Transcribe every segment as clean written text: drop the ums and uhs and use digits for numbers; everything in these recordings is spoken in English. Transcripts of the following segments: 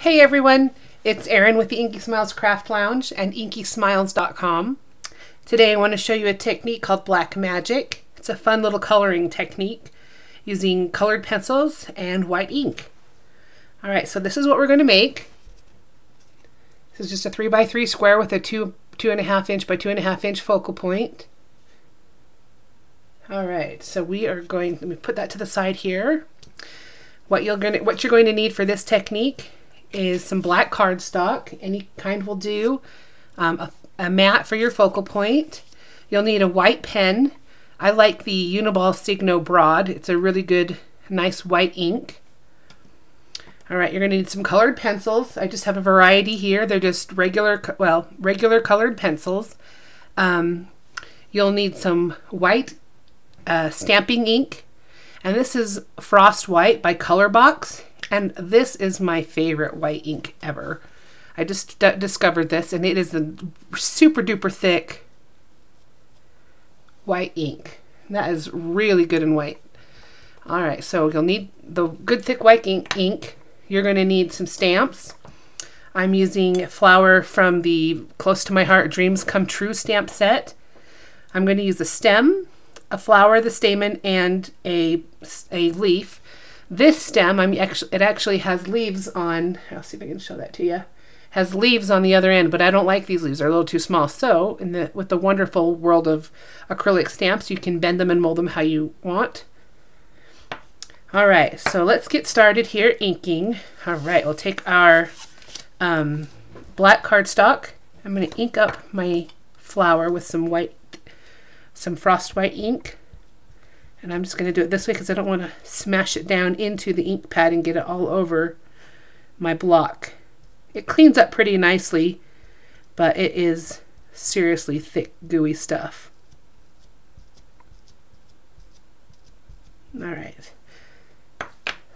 Hey everyone, it's Erin with the Inky Smiles Craft Lounge and inkysmiles.com. Today I want to show you a technique called Black Magic. It's a fun little coloring technique using colored pencils and white ink. Alright, so this is what we're going to make. This is just a 3x3 square with a 2.5 inch by 2.5 inch focal point. Alright, so we are going, let me put that to the side here. What you're going to need for this technique is some black cardstock. Any kind will do. A mat for your focal point. You'll need a white pen. I like the Uniball Signo Broad. It's a really good, nice white ink. Alright, you're going to need some colored pencils. I just have a variety here. They're just regular colored pencils. You'll need some white stamping ink. And this is Frost White by Colorbox. And this is my favorite white ink ever. I just discovered this, and it is a super duper thick white ink. That is really good in white. Alright, so you'll need the good thick white ink. You're going to need some stamps. I'm using Flower from the Close to My Heart Dreams Come True stamp set. I'm going to use a stem, a flower, the stamen, and a leaf. This stem, it actually has leaves on, I'll see if I can show that to you, has leaves on the other end, but I don't like these leaves, they're a little too small. So with the wonderful world of acrylic stamps, you can bend them and mold them how you want. Alright, so let's get started here inking. Alright, we'll take our black cardstock. I'm going to ink up my flower with some Frost White ink. And I'm just going to do it this way because I don't want to smash it down into the ink pad and get it all over my block. It cleans up pretty nicely, but it is seriously thick, gooey stuff. Alright.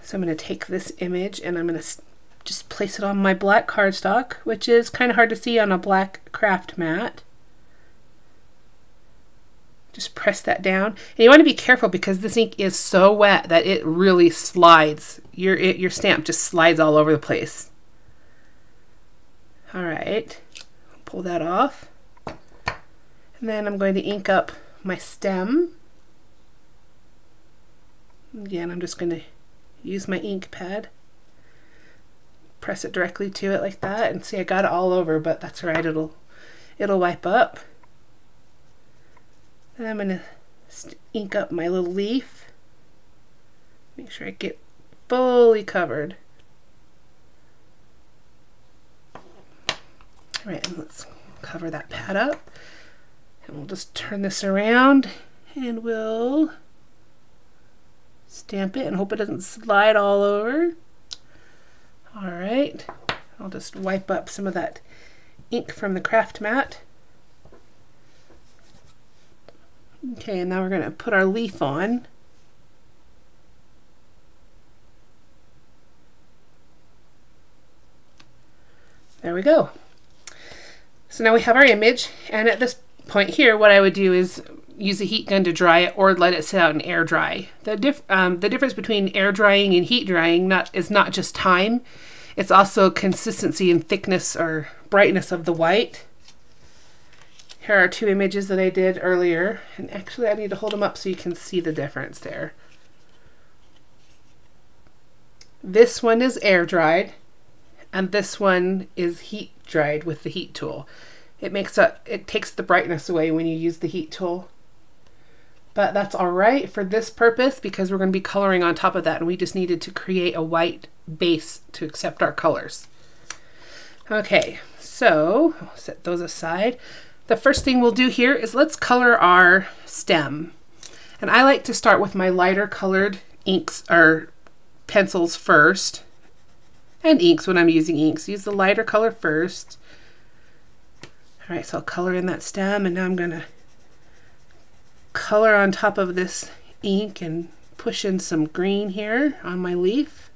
So I'm going to take this image and I'm going to just place it on my black cardstock, which is kind of hard to see on a black craft mat. Just press that down. And you want to be careful because this ink is so wet that it really slides. Your stamp just slides all over the place. Alright, pull that off. And then I'm going to ink up my stem. Again, I'm just going to use my ink pad. Press it directly to it like that. And see, I got it all over, but that's alright. It'll wipe up. Then I'm going to ink up my little leaf. Make sure I get fully covered. Alright, and let's cover that pad up. And we'll just turn this around and we'll stamp it and hope it doesn't slide all over. Alright, I'll just wipe up some of that ink from the craft mat. Okay, and now we're going to put our leaf on. There we go. So now we have our image, and at this point here, what I would do is use a heat gun to dry it or let it sit out and air dry. The difference between air drying and heat drying is not just time, it's also consistency and thickness or brightness of the white. Here are two images that I did earlier, and actually I need to hold them up so you can see the difference there. This one is air dried, and this one is heat dried with the heat tool. It takes the brightness away when you use the heat tool. But that's alright for this purpose because we're going to be coloring on top of that, and we just needed to create a white base to accept our colors. Okay, so I'll set those aside. The first thing we'll do here is let's color our stem. And I like to start with my lighter colored inks or pencils first. And inks when I'm using inks. Use the lighter color first. Alright, so I'll color in that stem, and now I'm going to color on top of this ink and push in some green here on my leaf.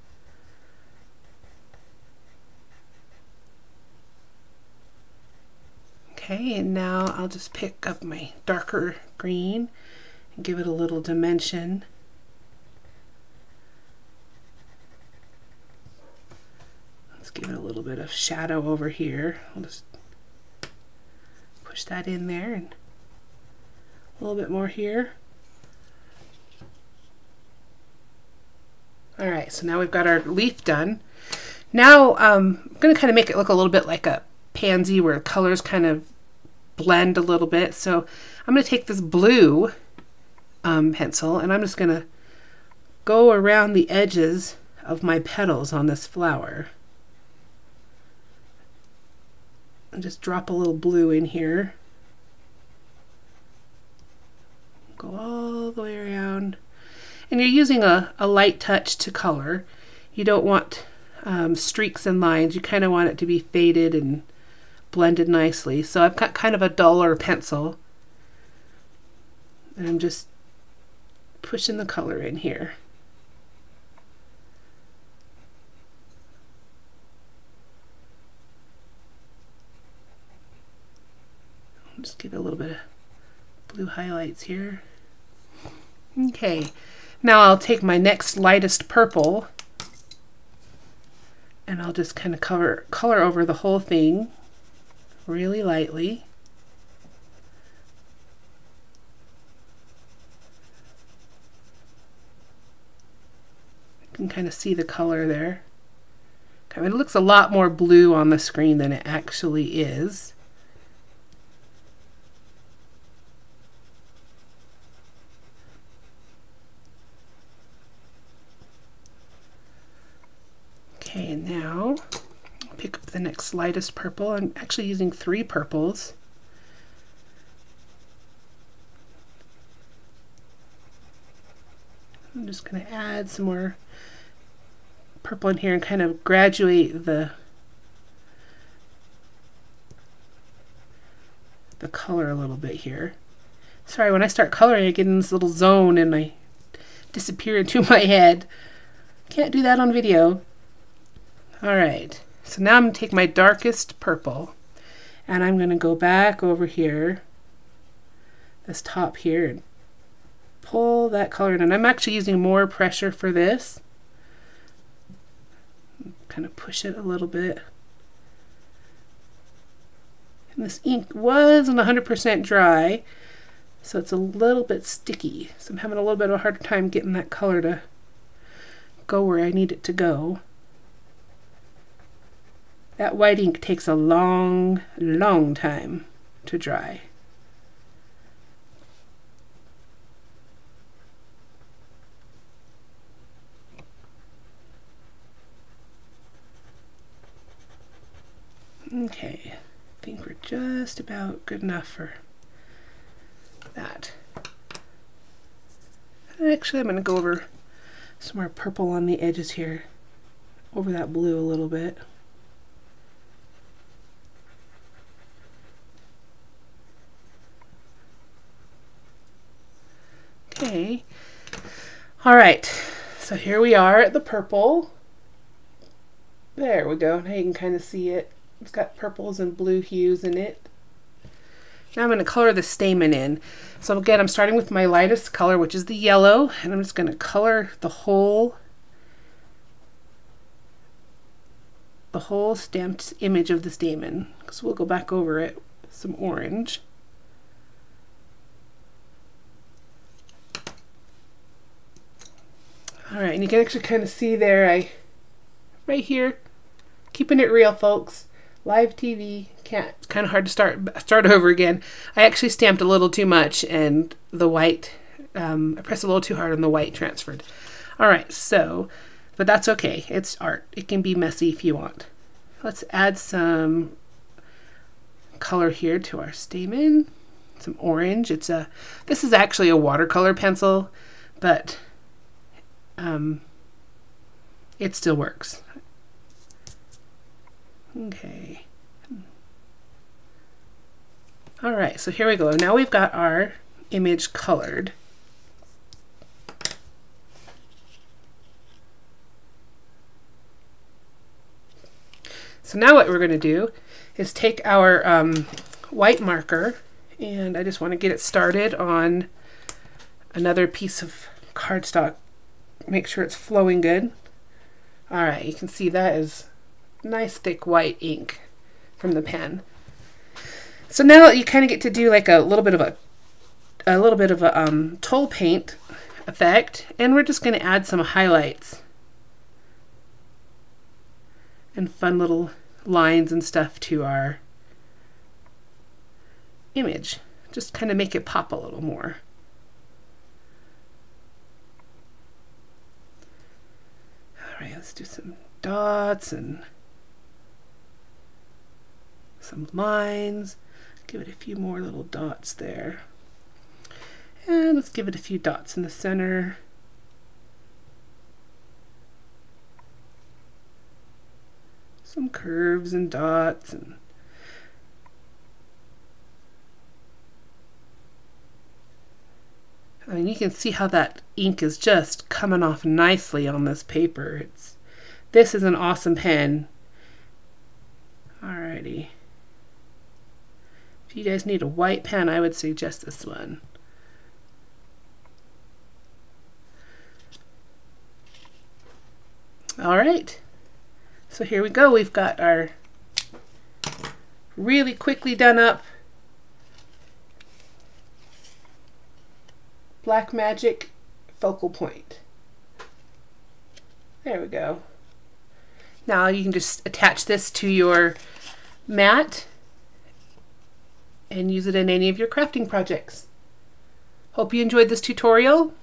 Okay, and now I'll just pick up my darker green and give it a little dimension. Let's give it a little bit of shadow over here. I'll just push that in there and a little bit more here. All right, so now we've got our leaf done. Now I'm going to kind of make it look a little bit like a pansy where colors kind of blend a little bit. So I'm going to take this blue pencil and I'm just going to go around the edges of my petals on this flower. And just drop a little blue in here. Go all the way around. And you're using a light touch to color. You don't want streaks and lines. You kind of want it to be faded and blended nicely. So I've got kind of a duller pencil. And I'm just pushing the color in here. I'll just give it a little bit of blue highlights here. Okay, now I'll take my next lightest purple and I'll just kind of color over the whole thing really lightly. You can kind of see the color there. Okay, it looks a lot more blue on the screen than it actually is. Okay, and now I'll pick up the next lightest purple. I'm actually using 3 purples. I'm just going to add some more purple in here and kind of graduate the color a little bit here. Sorry, when I start coloring I get in this little zone and I disappear into my head. Can't do that on video. Alright, so now I'm going to take my darkest purple and I'm going to go back over here, this top here, and pull that color in. And I'm actually using more pressure for this. Kind of push it a little bit. And this ink wasn't 100% dry, so it's a little bit sticky. So I'm having a little bit of a harder time getting that color to go where I need it to go. That white ink takes a long, long time to dry. Okay, I think we're just about good enough for that. Actually, I'm going to go over some more purple on the edges here, over that blue a little bit. Okay, all right, so here we are at the purple. There we go, now you can kind of see it. It's got purples and blue hues in it. Now I'm going to color the stamen in. So again, I'm starting with my lightest color, which is the yellow, and I'm just going to color the whole stamped image of the stamen, because we'll go back over it with some orange. Alright, and you can actually kind of see there, right here, keeping it real, folks. Live TV, it's kind of hard to start over again. I actually stamped a little too much and the white, I pressed a little too hard and the white transferred. Alright, so, but that's okay, it's art. It can be messy if you want. Let's add some color here to our stamen, some orange. This is actually a watercolor pencil, but it still works. Okay. All right, so here we go. Now we've got our image colored. So now what we're going to do is take our white marker, and I just want to get it started on another piece of cardstock. Make sure it's flowing good. All right, you can see that is nice thick white ink from the pen. So now you kind of get to do like a little bit of a toll paint effect, and we're just going to add some highlights and fun little lines and stuff to our image. Just kind of make it pop a little more. All right, let's do some dots and some lines. Give it a few more little dots there. And let's give it a few dots in the center. Some curves and dots. And you can see how that ink is just coming off nicely on this paper. This is an awesome pen. Alrighty. If you guys need a white pen, I would suggest this one. All right, so here we go. We've got our really quickly done up Blackmagic focal point. There we go. Now you can just attach this to your mat and use it in any of your crafting projects. Hope you enjoyed this tutorial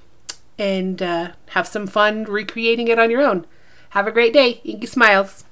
and have some fun recreating it on your own. Have a great day. Inky Smiles.